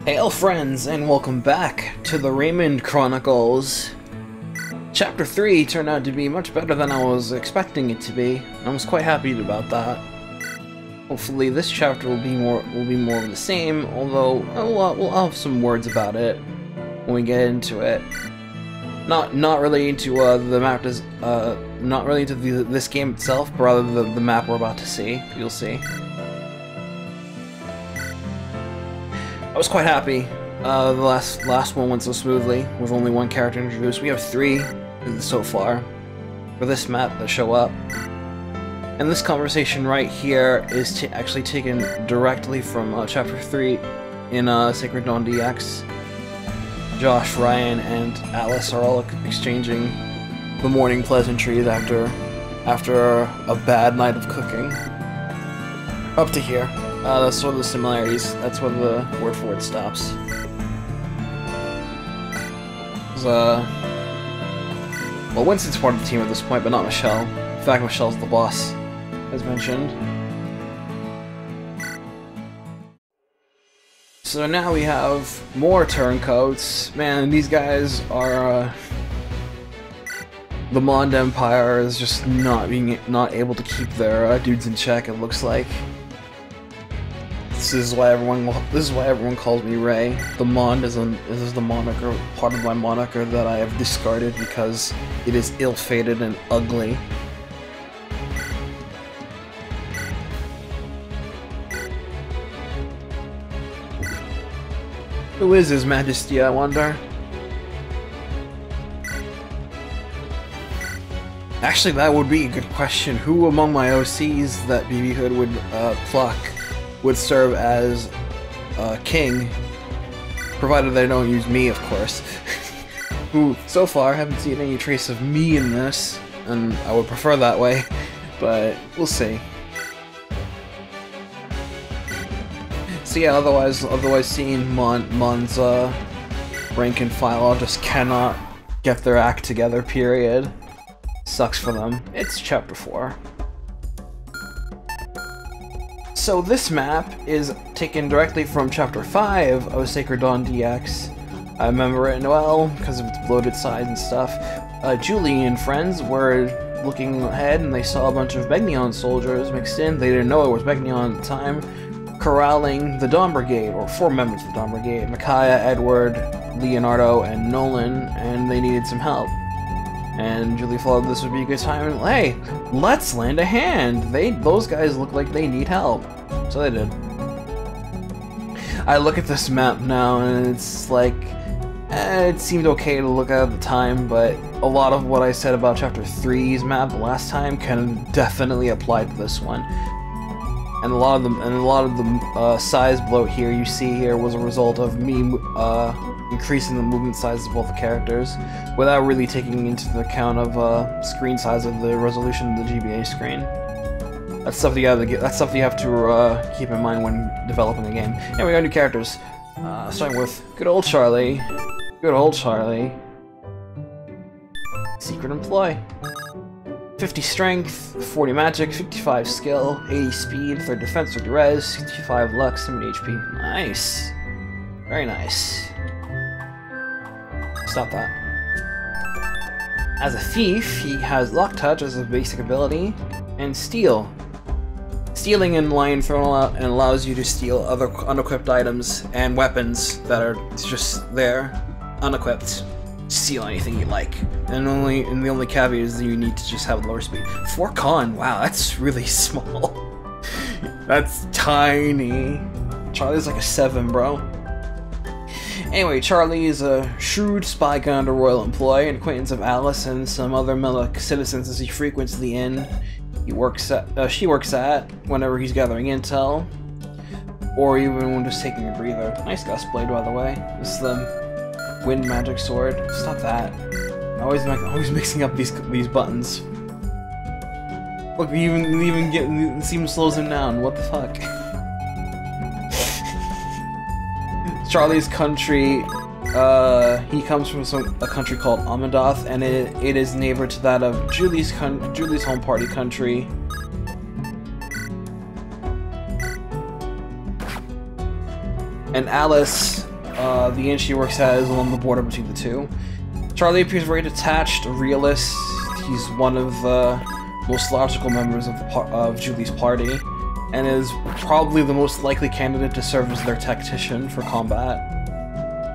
Hail friends, and welcome back to the Raymond Chronicles. Chapter 3 turned out to be much better than I was expecting it to be, and I was quite happy about that. Hopefully this chapter will be more of the same, although we'll have some words about it when we get into it. Not relating to the map, not relating to this game itself, but rather the map we're about to see. You'll see. I was quite happy. The last one went so smoothly, with only one character introduced. We have 3 so far for this map that show up. And this conversation right here is actually taken directly from Chapter 3 in Sacred Dawn DX. Josh, Ryan, and Alice are all exchanging the morning pleasantries after a bad night of cooking. Up to here. That's sort of the similarities. That's where the word for it stops. Well, Winston's part of the team at this point, but not Michelle. In fact, Michelle's the boss, as mentioned. So now we have more turncoats. Man, these guys are the Mond Empire is just not able to keep their dudes in check. It looks like. This is why everyone calls me Ray. The Mond is the moniker, part of my moniker that I have discarded because it is ill-fated and ugly. Who is His Majesty, I wonder? Actually, that would be a good question. Who among my OCs that BB Hood would pluck would serve as king, provided they don't use me, of course. Who, so far, haven't seen any trace of me in this, and I would prefer that way, but we'll see. So yeah, otherwise seeing Mond's rank and file just cannot get their act together, period. Sucks for them. It's Chapter 4. So this map is taken directly from Chapter 5 of Sacred Dawn DX. I remember it well because of its bloated size and stuff. Julie and friends were looking ahead and they saw a bunch of Begnion soldiers mixed in. They didn't know it was Begnion at the time. Corralling the Dawn Brigade, or 4 members of the Dawn Brigade, Micaiah, Edward, Leonardo, and Nolan, and they needed some help. And Julie thought this would be a good time, and hey, let's lend a hand! Those guys look like they need help. So they did. I look at this map now, and it's like, it seemed okay to look at the time, but a lot of what I said about Chapter 3's map last time can definitely apply to this one. And a lot of the size bloat here you see here was a result of me increasing the movement size of both the characters without really taking into the account of screen size of the resolution of the GBA screen. That's stuff you have to keep in mind when developing a game. And we got new characters, starting with good old Charlie. Good old Charlie. Secret employee. 50 strength, 40 magic, 55 skill, 80 speed, 30 defense, 30 res, 65 lux, 70 HP. Nice. Very nice. Stop that. As a thief, he has Lock Touch as a basic ability, and Steal. Stealing in Lion Throne allows you to steal other unequipped items and weapons that are just there, unequipped. Steal anything you like. And the only caveat is that you need to just have lower speed. 4 con, wow, that's really small. That's tiny. Charlie's like a 7, bro. Anyway, Charlie is a shrewd spy gun under royal employee, an acquaintance of Alice and some other Melek citizens as he frequents the inn she works at whenever he's gathering intel, or even when just taking a breather. Nice gust blade, by the way. This is the wind magic sword. Stop that. I'm always mixing up these buttons. Look, we even get Steam slows him down. What the fuck? Charlie's country. He comes from a country called Amadoth, and it is neighbor to that of Julie's home party country. And Alice the inn she works at is along the border between the two. Charlie appears very detached, a realist. He's one of the most logical members of Julie's party, and is probably the most likely candidate to serve as their tactician for combat.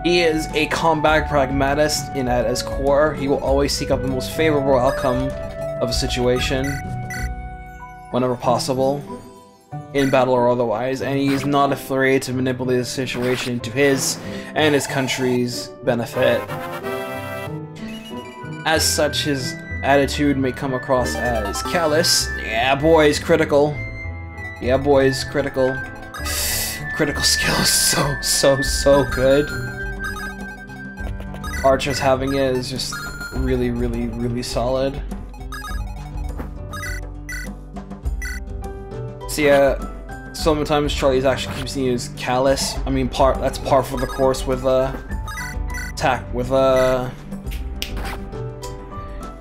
He is a combat pragmatist at his core. He will always seek out the most favorable outcome of a situation, whenever possible, in battle or otherwise, and he is not afraid to manipulate the situation to his and his country's benefit. As such, his attitude may come across as callous. Yeah, boys, critical. Yeah, boys, critical. Critical skills, so good. Archer's having it is just really solid. So yeah, sometimes Charlie's actually keeps seeing as callous. I mean, that's par for the course with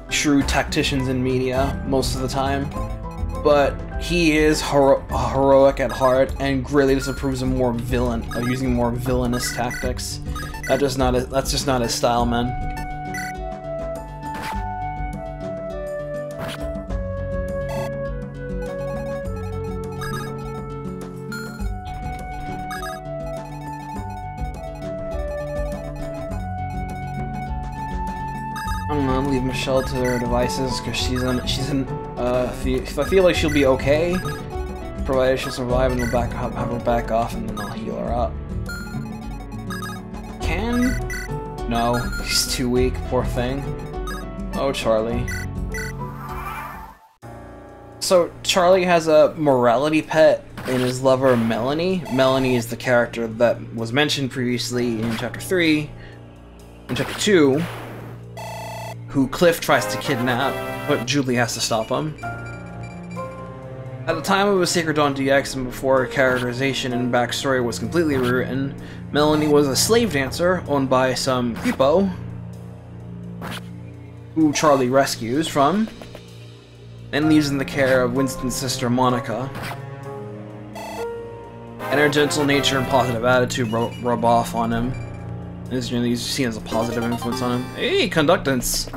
true tacticians in media most of the time. But he is heroic at heart and greatly disapproves of using more villainous tactics. That's just not his style, man. I'm gonna leave Michelle to her devices because if I feel like she'll be okay, provided she'll survive, and we'll have her back off, and then I'll heal her up. No, he's too weak, poor thing. Oh, Charlie. So, Charlie has a morality pet in his lover, Melanie. Melanie is the character that was mentioned previously in Chapter 3. In Chapter 2, who Cliff tries to kidnap, but Julie has to stop him. At the time of a Sacred Dawn DX and before characterization and backstory was completely rewritten, Melanie was a slave dancer owned by some creepo who Charlie rescues from and leaves in the care of Winston's sister Monica. And her gentle nature and positive attitude rub off on him. And he's seen as a positive influence on him. Hey, conductance!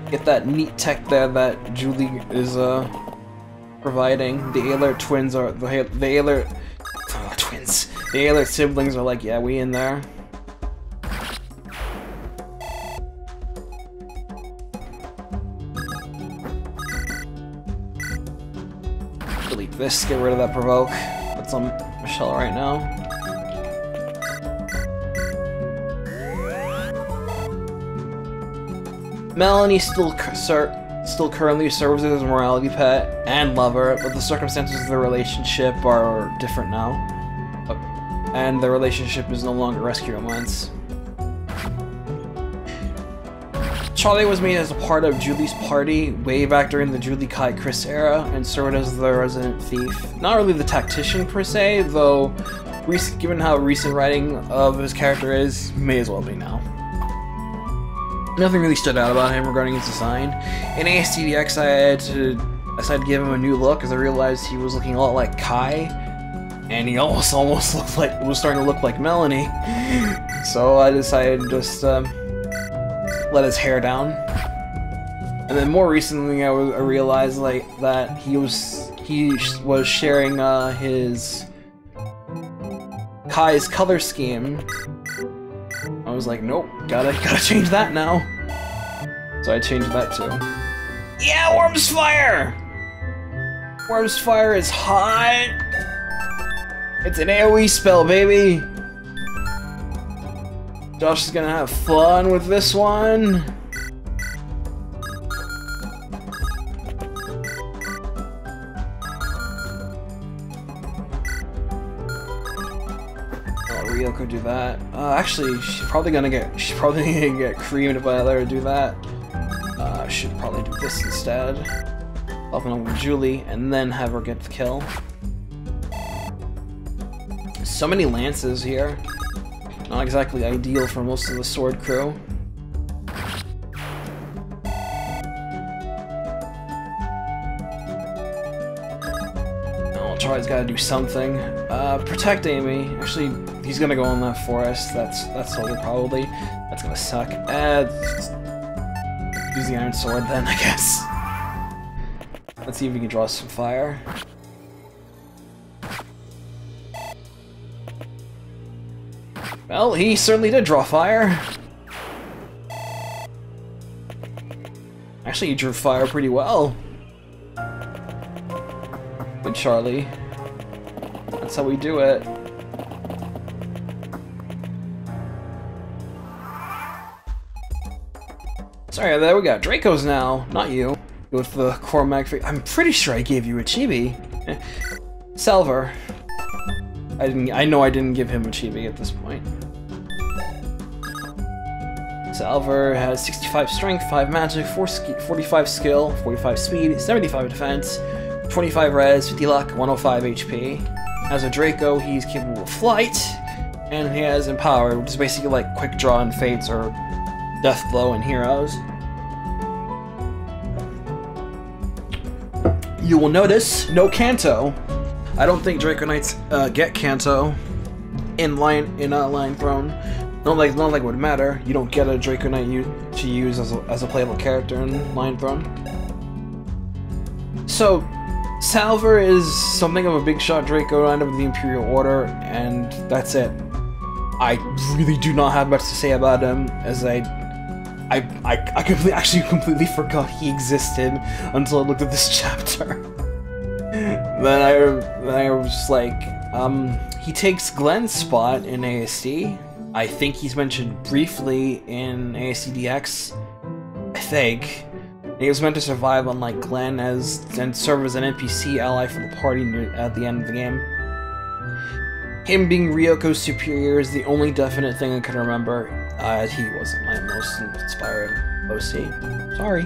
Get that neat tech there that Julie is providing. The Alert twins are the Alert twins. The Alert siblings are like, yeah, we in there. Delete this. Get rid of that provoke. That's on Michelle right now. Melanie still currently serves as a morality pet and lover, but the circumstances of the relationship are different now. And the relationship is no longer rescue romance. Charlie was made as a part of Julie's party way back during the Julie Kai Chris era and served as the resident thief. Not really the tactician per se, though given how recent writing of his character is, may as well be now. Nothing really stood out about him regarding his design. In ASTDX, I decided to give him a new look because I realized he was looking a lot like Kai, and he almost was starting to look like Melanie. So I decided to just let his hair down. And then more recently, I realized that he was sharing his Kai's color scheme. I was like, nope, gotta change that now. So I changed that too. Yeah, Worm's Fire! Worm's Fire is hot! It's an AoE spell, baby! Josh is gonna have fun with this one. Rio could do that. Actually, she's probably gonna get creamed if I let her do that. Should probably do this instead. Up and over Julie, and then have her get the kill. So many lances here. Not exactly ideal for most of the sword crew. Charlie's gotta do something. Protect Amy. Actually, he's gonna go in that forest. That's totally probably. That's gonna suck. Use the iron sword then, I guess. Let's see if we can draw some fire. Well, he certainly did draw fire. Actually, he drew fire pretty well. Good Charlie. That's how we do it. Sorry, there we got Draco's now, not you. With the Cormac. I'm pretty sure I gave you a chibi. Salver. I know I didn't give him a chibi at this point. Salver has 65 strength, 5 magic, 45 skill, 45 speed, 75 defense, 25 res, 50 luck, 105 HP. As a Draco, he's capable of flight, and he has Empower, which is basically like Quick Draw in Fates or Death Blow in Heroes. You will notice no Kanto. I don't think Draco Knights get Kanto in Line Throne. Not like it would matter. You don't get a Draco Knight to use as a playable character in Line Throne. So, Salver is something of a big shot Draco Knight of the Imperial Order, and that's it. I really do not have much to say about him, as I completely forgot he existed until I looked at this chapter. Then I was just like, he takes Glenn's spot in ASD. I think he's mentioned briefly in ASD DX. I think. He was meant to survive unlike Glenn and serve as an NPC ally for the party at the end of the game. Him being Ryoko's superior is the only definite thing I can remember. He wasn't my most inspired OC. Sorry.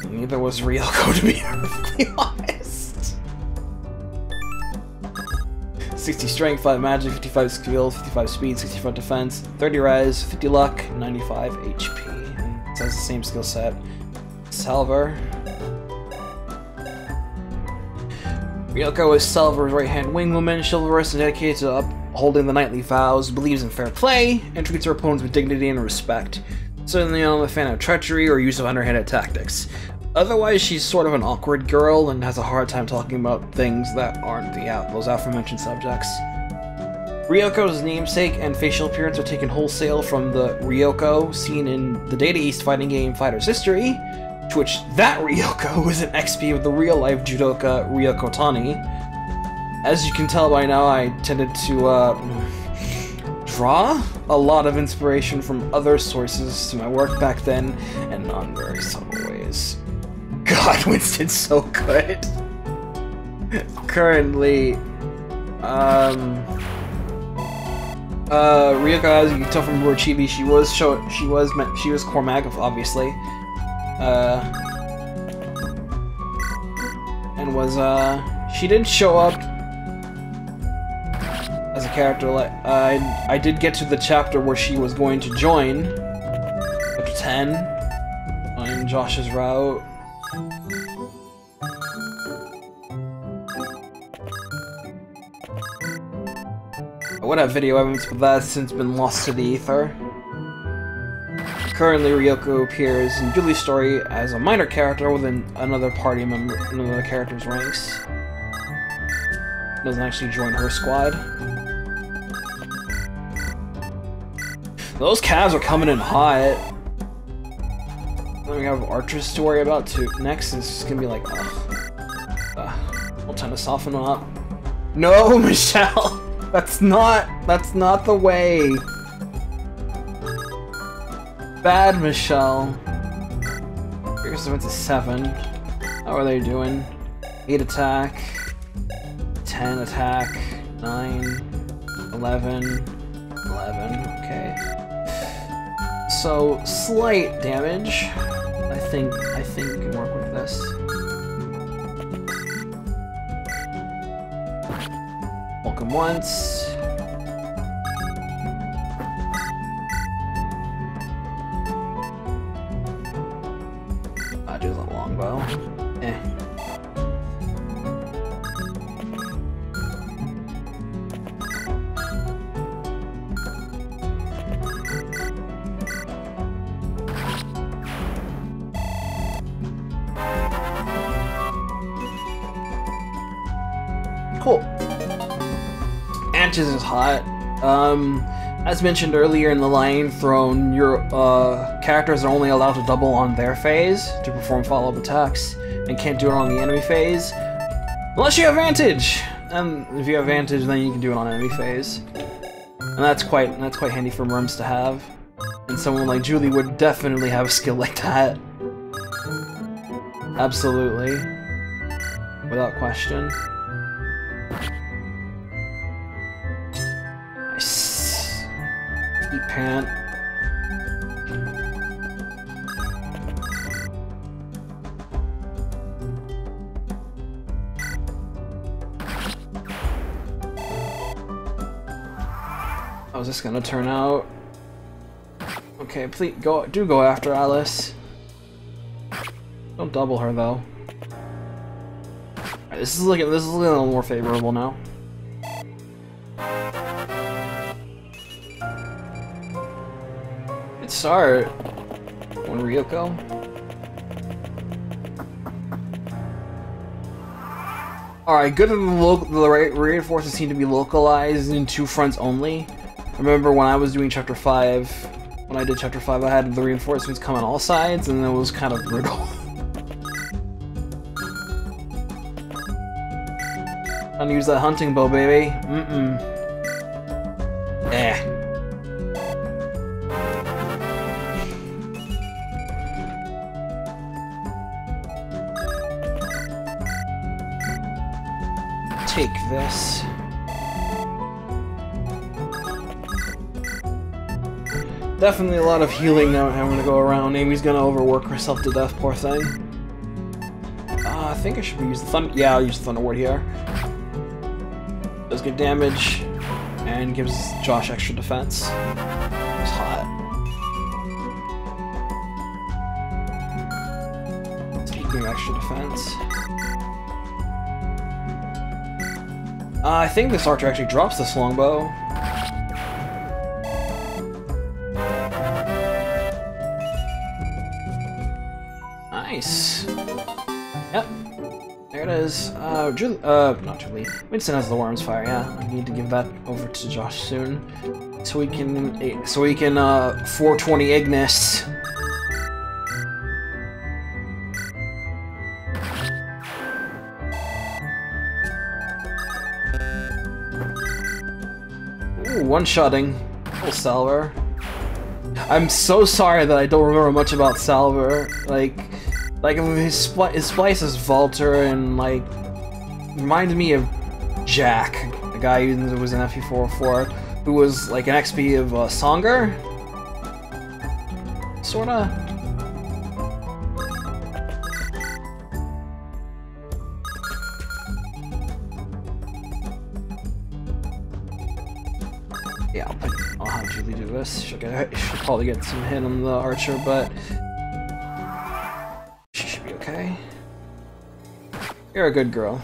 Neither was Ryoko, to be perfectly honest. 60 strength, 5 magic, 55 skill, 55 speed, 65 defense, 30 res, 50 luck, 95 HP. And it has the same skill set. Salver. Ryoko is Salver's right-hand wingwoman, chivalrous and dedicated to upholding the knightly vows, believes in fair play, and treats her opponents with dignity and respect. Certainly not a fan of treachery or use of underhanded tactics. Otherwise, she's sort of an awkward girl and has a hard time talking about things that aren't those aforementioned subjects. Ryoko's namesake and facial appearance are taken wholesale from the Ryoko seen in the Data East fighting game Fighter's History, to which that Ryoko is an XP of the real-life judoka Ryoko Tani. As you can tell by now, I tended to draw a lot of inspiration from other sources to my work back then, and not in very subtle ways. God, Winston's so good. Currently, Ryoko, as you can tell from her chibi, she was Cormac, obviously, and she didn't show up as a character. Like I did get to the chapter where she was going to join, chapter 10, on Josh's route. I would have video evidence, but that has since been lost to the ether. Currently, Ryoko appears in Julie's story as a minor character within another party member, another character's ranks. Doesn't actually join her squad. Those calves are coming in hot. Then we have Archers to worry about too. Next is just gonna be like, we'll tend to soften them up. No, Michelle! That's not the way. Bad Michelle. Figures went to 7. How are they doing? 8 attack, 10 attack, 9, 11, okay. So slight damage. I think we can work with this. Welcome once. I'll do the longbow. Mantis is hot. As mentioned earlier in the line thrown, your characters are only allowed to double on their phase to perform follow-up attacks, and can't do it on the enemy phase, unless you have Vantage. And if you have Vantage, then you can do it on enemy phase, and that's quite handy for Merms to have. And someone like Julie would definitely have a skill like that. Absolutely, without question. Nice. Eat pant. How's this gonna turn out? Okay, please go after Alice. Don't double her though. Alright, this is looking a little more favorable now. Good start. One Ryoko. Alright, good that the reinforcements seem to be localized in 2 fronts only. Remember when I was doing Chapter 5, when I did Chapter 5, I had the reinforcements come on all sides, and it was kind of brutal. Time to use that hunting bow, baby. Take this. Definitely a lot of healing now having to go around. Amy's gonna overwork herself to death, poor thing. I think I should use the thunder. Yeah, I'll use the Thunder Ward here. Does good damage and gives Josh extra defense. It's hot. Speaking of extra defense, I think this archer actually drops this longbow. Nice. Yep. There it is. Not Julie. Winston has the Worm's Fire, yeah. I need to give that over to Josh soon. So we can 420 Ignis. Ooh, one-shotting. Full Salver. I'm so sorry that I don't remember much about Salver. Like his splice is Valter, and like reminded me of Jack, the guy who was in MK404, who was like an XP of Songer, sorta. Yeah, I'll have Julie do this. She'll probably get some hit on the archer, but she should be okay. You're a good girl.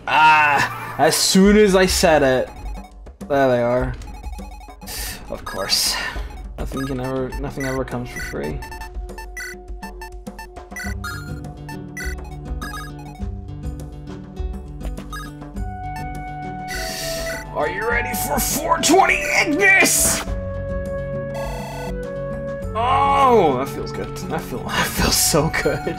Ah! As soon as I said it, there they are. Of course, nothing ever comes for free. Are you ready for 420 Ignis? Oh, that feels good. That feels so good.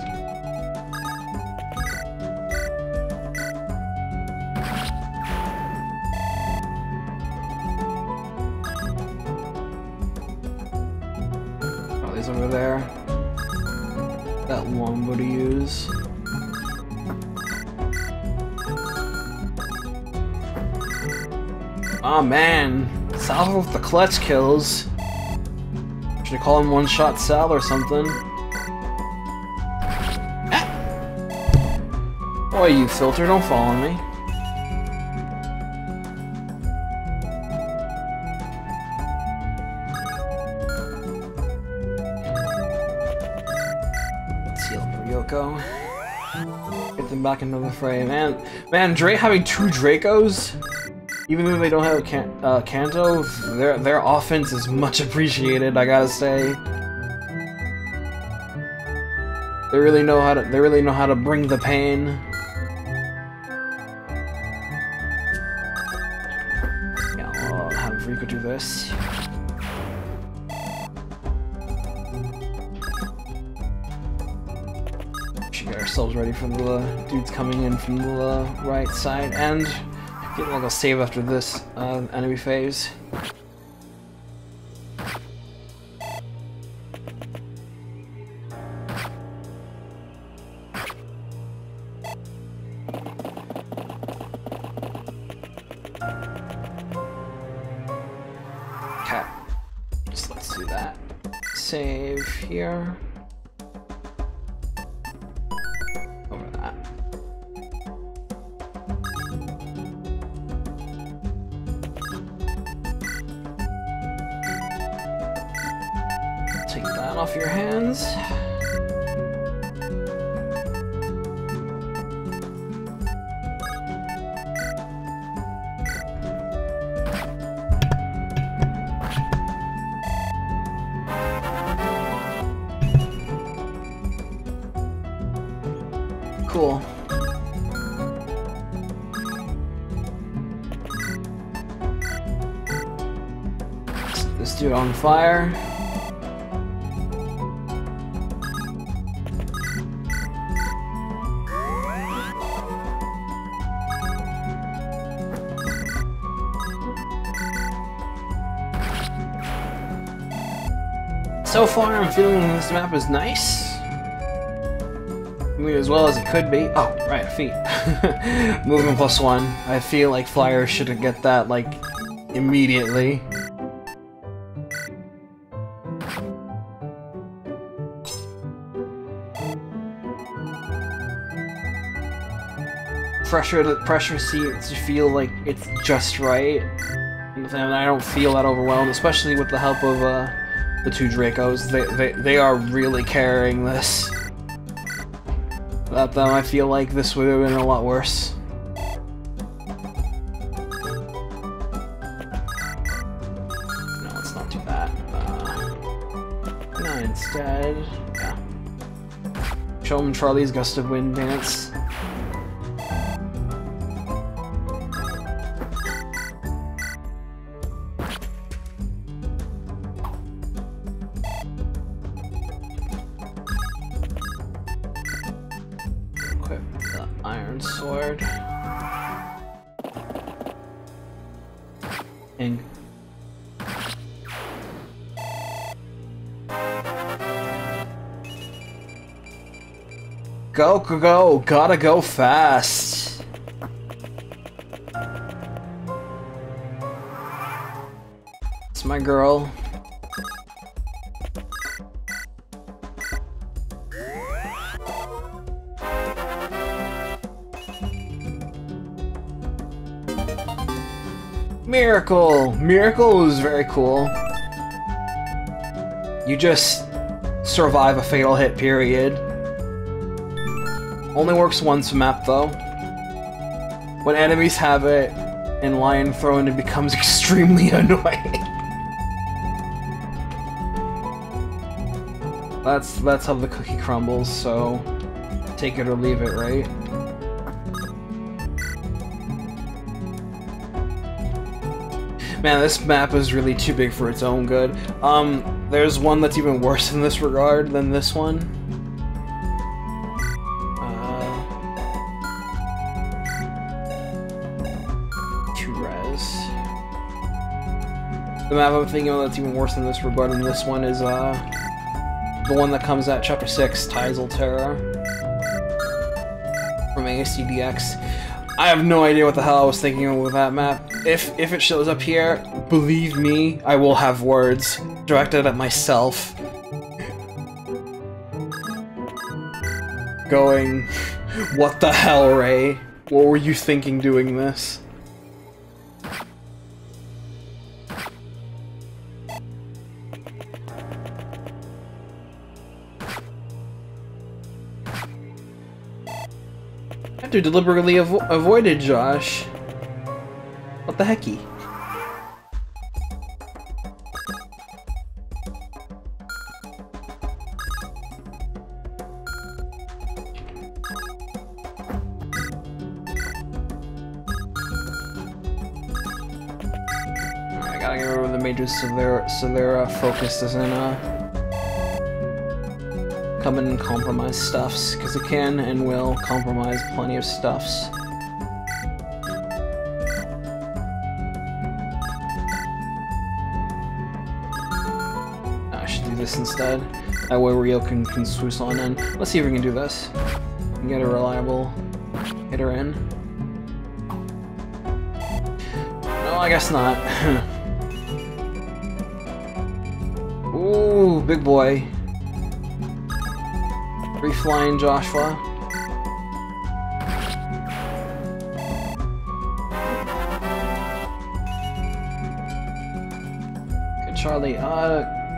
Oh, he's over there. That longbow to use. Oh man, Sal with the clutch kills. Should I call him one-shot Sal or something? Ah! Boy, you filter, don't fall on me. Let's heal up Ryoko. Get them back into the fray. Man, having 2 Dracos? Even though they don't have a Kanto, their offense is much appreciated, I gotta say. They really know how to bring the pain. Yeah, I'll have Rico do this. Should get ourselves ready for the dudes coming in from the right side, and get like a save after this enemy phase. Okay, just let's do that. Save here. Over that. Take that off your hands. Cool. Let's do it on fire. So far, I'm feeling this map is nice. I mean, as well as it could be. Oh, right, feet. Movement +1. I feel like Flyers should get that, like, immediately. Pressure seems to feel like it's just right. And I don't feel that overwhelmed, especially with the help of, the two Dracos. They are really carrying this. Without them, I feel like this would have been a lot worse. No, let's not do that. No, instead, yeah. Show them Charlie's Gust of Wind dance. Iron sword. And go, go, go! Gotta go fast! It's my girl. Miracle! Miracle was very cool. You just survive a fatal hit, period. Only works once map, though. When enemies have it in Lion Throne, it becomes extremely annoying. That's how the cookie crumbles, so take it or leave it, right? Man, this map is really too big for its own good. There's one that's even worse in this regard than this one. Two res. The map I'm thinking of that's even worse in this regard than this one is, the one that comes at Chapter 6, Tysel Terra. From ASCDX. I have no idea what the hell I was thinking of with that map. If it shows up here, believe me, I will have words directed at myself. Going, what the hell, Ray? What were you thinking doing this? I have to deliberately avoided Josh. What the hecky? Gotta get rid of the mages so their focus doesn't come in and compromise stuffs, because it can and will compromise plenty of stuffs. I should do this instead. That way Rio can swoosh on in. Let's see if we can do this. And get a reliable hitter in. No, I guess not. Ooh, big boy. Free flying Joshua. Good Charlie.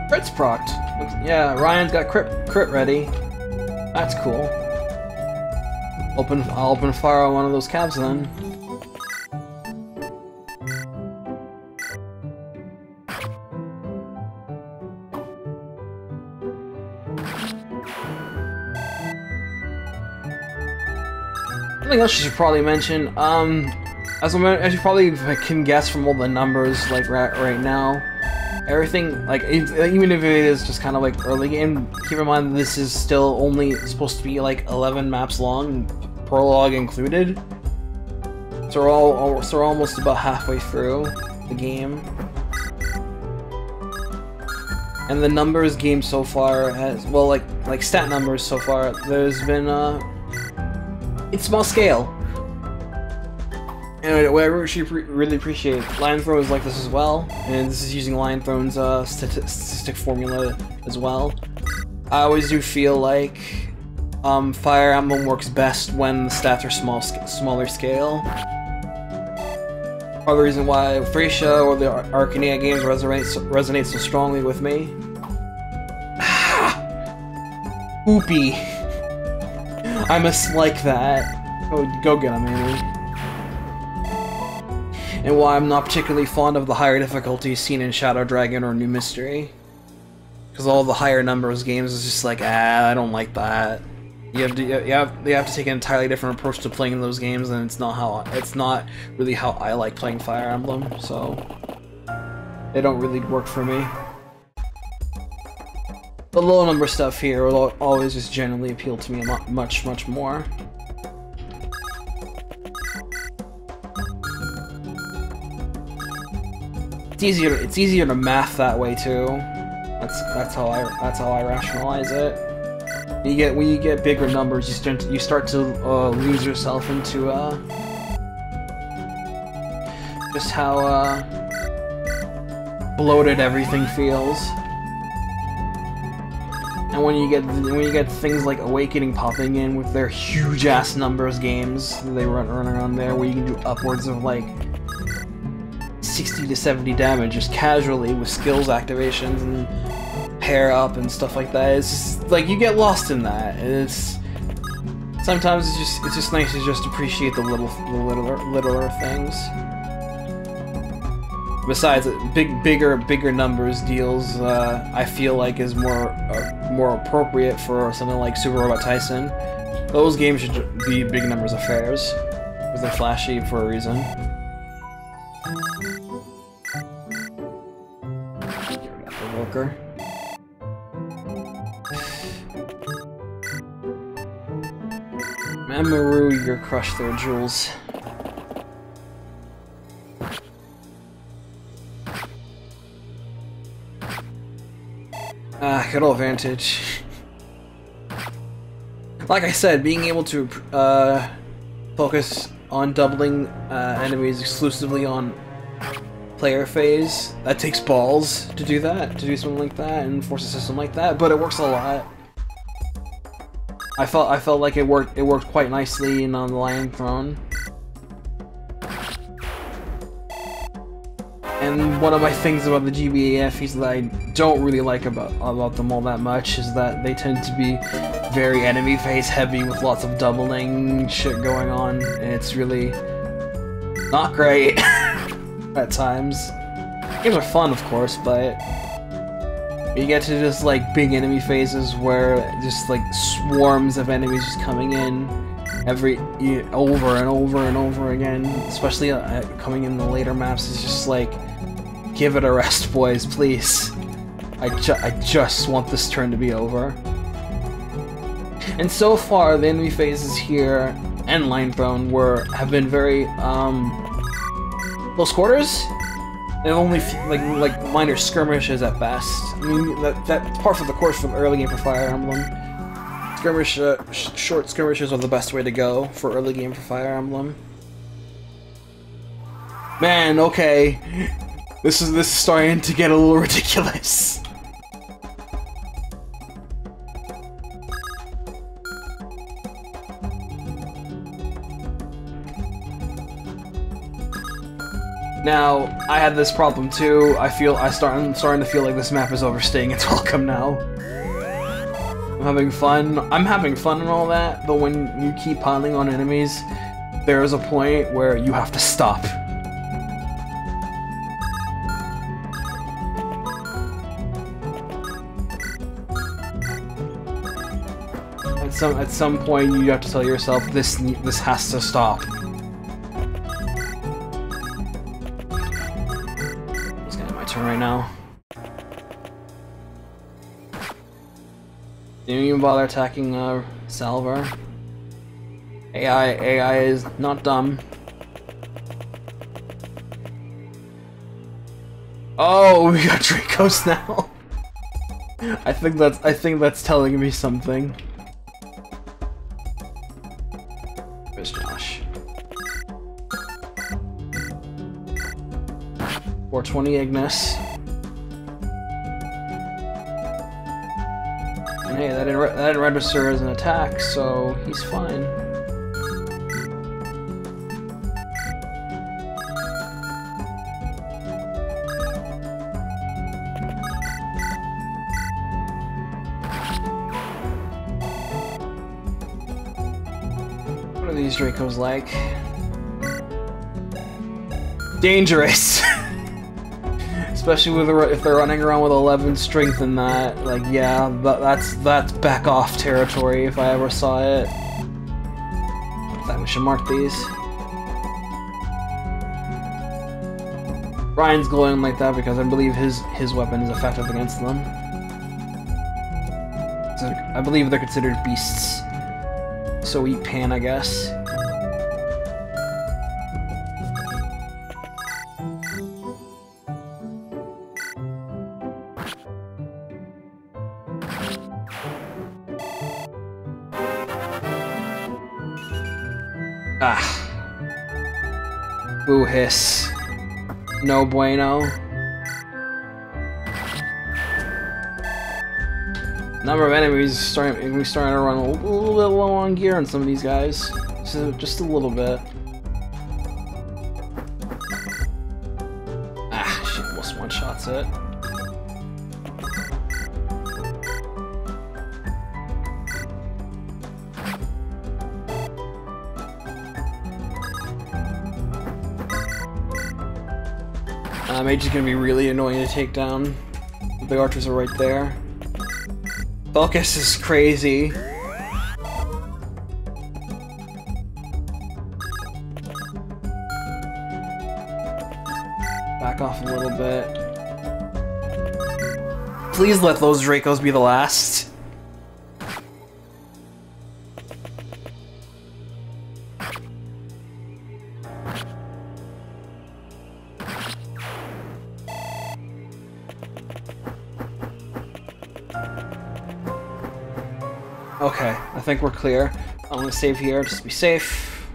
Crit's procced. Yeah, Ryan's got crit ready. That's cool. I'll open fire on one of those cabs then. Something else you should probably mention, as you probably can guess from all the numbers, like right now, everything, like, even if it is just kind of like early game, keep in mind this is still only supposed to be like 11 maps long, prologue included. So we're almost about halfway through the game. And the numbers game so far has, well, like stat numbers so far, there's been, it's small scale. And what I really appreciate, Lion Throne is like this as well, and this is using Lion Throne's statistic formula as well. I always do feel like Fire Emblem works best when the stats are smaller scale. Part of the reason why Thracia or the Arcania games resonate so strongly with me. Oopie. I must like that. Go get him, Amy. And why I'm not particularly fond of the higher difficulties seen in Shadow Dragon or New Mystery. Because all the higher numbers games is just like, I don't like that. You have to take an entirely different approach to playing those games, and it's not really how I like playing Fire Emblem, so they don't really work for me. The low number stuff here will always just generally appeal to me much more. It's easier to math that way too. That's how I rationalize it. When you get bigger numbers, you start to lose yourself into just how bloated everything feels. And when you get things like Awakening popping in with their huge ass numbers games they run around there, where you can do upwards of like 60 to 70 damage just casually with skills activations and pair up and stuff like that. It's just like you get lost in that. Sometimes it's just nice to just appreciate the littler things. Besides, bigger numbers deals, I feel like is more appropriate for something like Super Robot Tyson. Those games should be big numbers affairs, because they're flashy for a reason. Worker. Mamoru, you're crushed there, Jules. Good old Vantage. Like I said, being able to focus on doubling enemies exclusively on player phase, that takes balls to do that, to do something like that and force a system like that, but it works a lot. I felt like it worked quite nicely on the Lion Throne. And one of my things about the GBAFs that I don't really like about them all that much is that they tend to be very enemy phase heavy with lots of doubling shit going on, and it's really not great at times. Games are fun, of course, but you get to just like big enemy phases where just like swarms of enemies just coming in over and over and over again, especially coming in the later maps. Is just like give it a rest, boys, please. I just want this turn to be over. And so far, the enemy phases here and Line Throne have been very close quarters. And only like minor skirmishes at best. I mean that's part of the course from early game for Fire Emblem. Short skirmishes are the best way to go for early game for Fire Emblem. Man, okay, this is starting to get a little ridiculous. Now, I had this problem too. I'm starting to feel like this map is overstaying its welcome now. I'm having fun and all that, but when you keep piling on enemies, there is a point where you have to stop. At some point, you have to tell yourself, this has to stop. Turn right now. Didn't even bother attacking Salver. AI is not dumb. Oh, we got Dracos now. I think that's telling me something. Where's Josh? 420 Ignis. And hey, that didn't register as an attack, so he's fine. What are these Dracos like? Dangerous! Especially if they're running around with 11 strength and that, like, yeah, that's back off territory if I ever saw it. I think we should mark these. Ryan's glowing like that because I believe his weapon is effective against them. So I believe they're considered beasts. So eat Pan, I guess. Ah. Boo hiss. No bueno. Number of enemies starting to run a little bit low on gear on some of these guys. Just a little bit. Ah, shit, almost one-shots it. Mage is gonna be really annoying to take down. The archers are right there. Focus is crazy. Back off a little bit. Please let those Dracos be the last. Okay, I think we're clear. I'm gonna save here, just to be safe.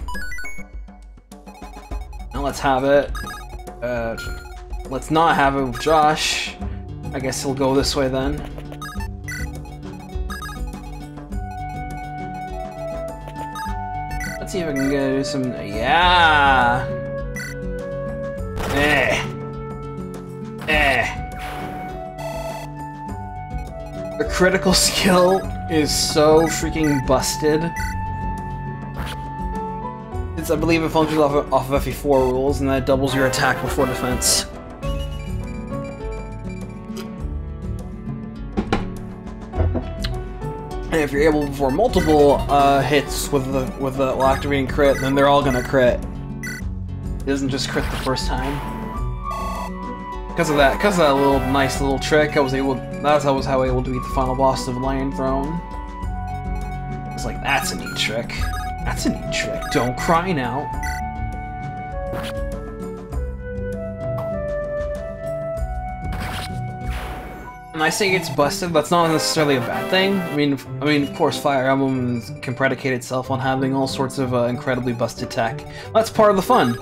Now let's have it. Let's not have it with Josh. I guess he'll go this way then. Let's see if I can do some... Yeah! The critical skill is so freaking busted. I believe it functions off of FE4 rules, and that doubles your attack before defense. And if you're able to perform multiple hits with the activating crit, then they're all gonna crit. It doesn't just crit the first time. because of that little nice little trick, that's how I was able to beat the final boss of Lion Throne. It's like, that's a neat trick. That's a neat trick. Don't cry now. And I say it's busted, that's not necessarily a bad thing. I mean, of course, Fire Emblem can predicate itself on having all sorts of incredibly busted tech. That's part of the fun.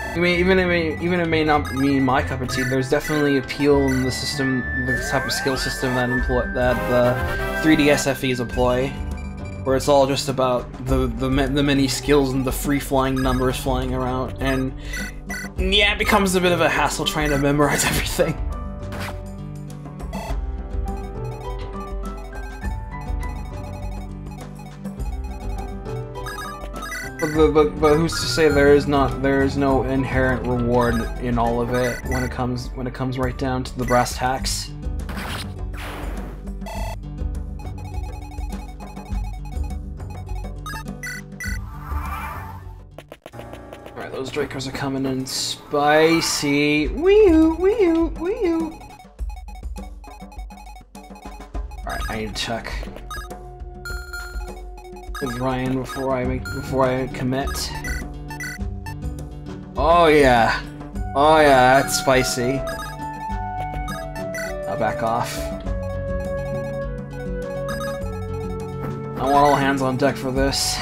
I mean, even it may not be my cup of tea, there's definitely appeal in the system, the type of skill system that the 3DS FEs employ, where it's all just about the many skills and the free-flying numbers flying around, and yeah, it becomes a bit of a hassle trying to memorize everything. But who's to say there is no inherent reward in all of it when it comes right down to the brass tacks? Alright, those Dracos are coming in spicy. Wee-oo, wee-oo, wee-oo. Alright, I need to check with Ryan before I commit. Oh yeah. Oh yeah, that's spicy. I'll back off. I want all hands on deck for this.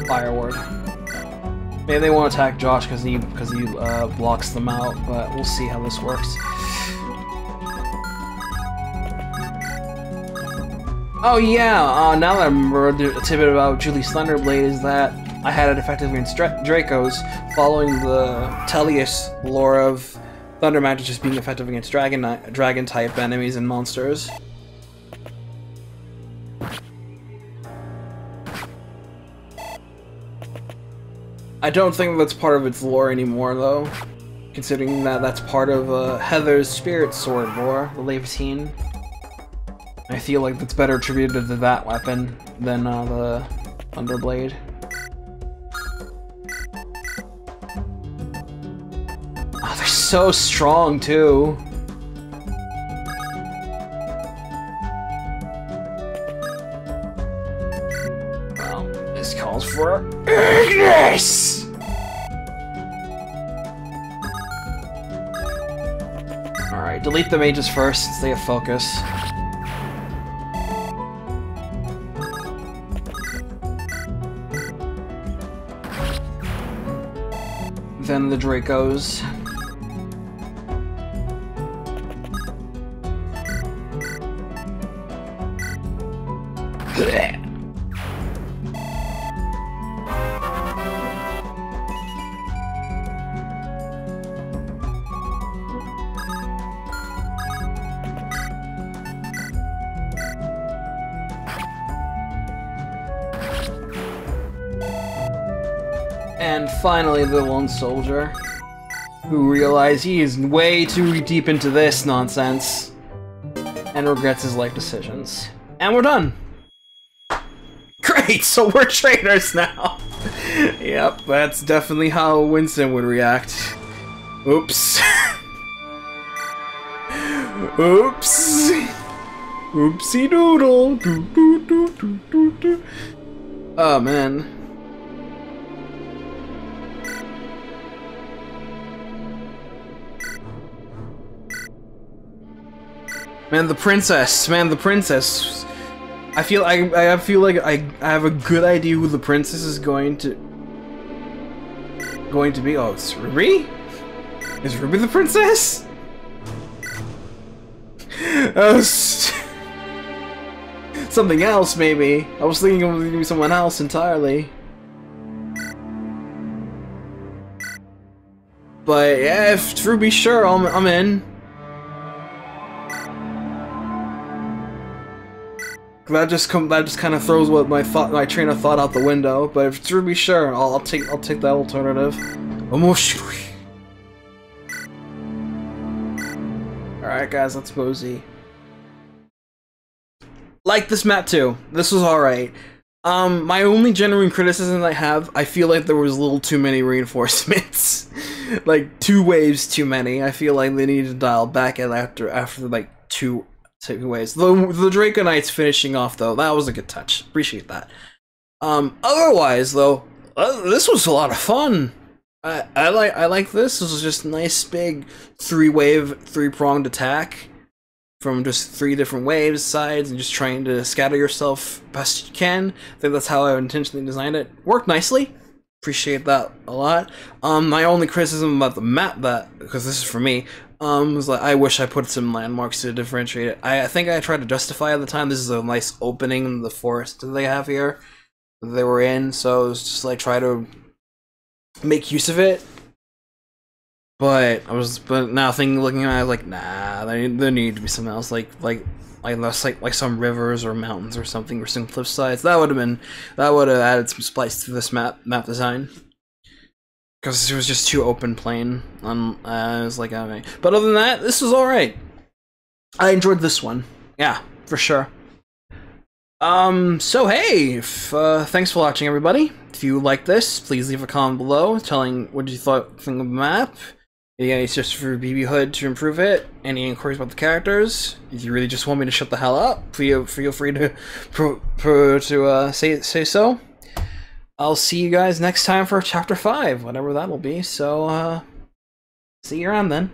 Fire Ward. Maybe they won't attack Josh because he blocks them out, but we'll see how this works. Oh yeah, now that I remember, a tidbit about Julie's Thunderblade is that I had it effective against Dracos, following the Talionis lore of Thunder Magic just being effective against dragon-type enemies and monsters. I don't think that's part of its lore anymore, though, considering that that's part of Heather's Spirit Sword lore, the Levitine. I feel like that's better attributed to that weapon than the Thunderblade. Oh, they're so strong, too. Well, this calls for Ignis! Alright, delete the mages first and stay a focus. Then the Dracos. And finally, the lone soldier, who realized he is way too deep into this nonsense, and regrets his life decisions. And we're done! Great! So we're traitors now! Yep, that's definitely how Winston would react. Oops. Oops! Oopsie doodle! Doo -doo -doo -doo -doo -doo. Oh man. Man, the princess! Man, the princess! I feel like I have a good idea who the princess is going to be. Oh, it's Ruby? Is Ruby the princess? Oh, something else, maybe. I was thinking of doing someone else entirely. But yeah, if it's Ruby, sure, I'm in. that just kind of throws what my train of thought out the window. But if to be sure, I'll take that alternative. Almost. All right, guys, let's mosey. Like this map too. This was all right. My only genuine criticism I have, I feel like there was a little too many reinforcements. Like 2 waves too many. I feel like they needed to dial back after like 2 waves. The Draco Knights finishing off though, that was a good touch. Appreciate that. Otherwise though, this was a lot of fun. I like this. This was just a nice big 3-wave, 3-pronged attack. From just 3 different waves, sides, and just trying to scatter yourself best you can. I think that's how I intentionally designed it. Worked nicely. Appreciate that a lot. My only criticism about the map, because this is for me, was like I wish I put some landmarks to differentiate it. I think I tried to justify at the time. This is a nice opening in the forest that they have here that they were in, so it was just like try to make use of it. But now looking at it, I was like, nah, there need to be something else, like some rivers or mountains or something, or some cliff sides. That would have added some spice to this map design. Because it was just too open plain. I was like, okay. But other than that, this was all right. I enjoyed this one. Yeah, for sure. So hey, thanks for watching, everybody. If you like this, please leave a comment below telling what you think of the map. Yeah, it's just for BB Hood to improve it. Any inquiries about the characters? If you really just want me to shut the hell up, feel free to say so. I'll see you guys next time for Chapter 5, whatever that'll be. So, see you around then.